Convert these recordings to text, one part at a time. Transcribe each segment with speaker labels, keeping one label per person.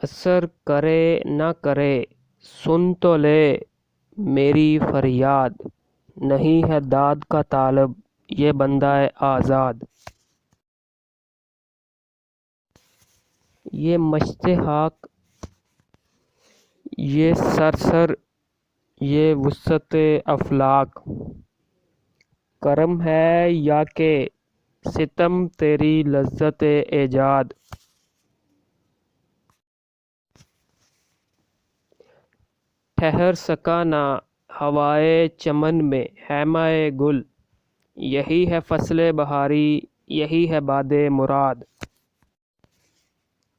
Speaker 1: اثر کرے نہ کرے سن تو لے میری فریاد، نہیں ہے داد کا طالب یہ بندہ آزاد۔ یہ مشت خاک یہ سرسر یہ وسعت افلاک، کرم ہے یا کہ ستم تیری لذت ایجاد۔ ٹھہر سکا نہ ہوائے چمن میں خیمہ گل، یہی ہے فصل بہاری یہی ہے باد مراد۔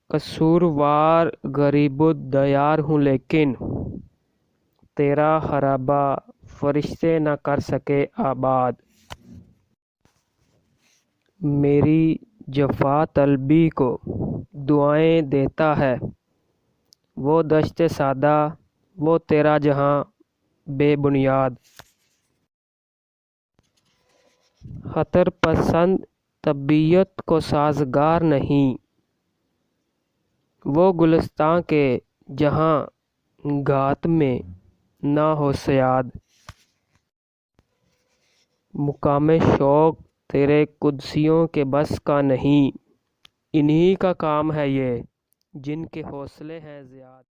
Speaker 1: قصوروار غریب الدیار ہوں لیکن تیرا خرابہ فرشتے نہ کر سکے آباد۔ میری جفا طلبی کو دعائیں دیتا ہے وہ دشت سادہ وہ تیرا جہاں بے بنیاد۔ خطر پسند طبیعت کو سازگار نہیں وہ گلستاں کے جہاں گھات میں نہ ہو صیاد۔ مقام شوق تیرے قدسیوں کے بس کا نہیں، انہی کا کام ہے یہ جن کے حوصلے ہیں زیاد۔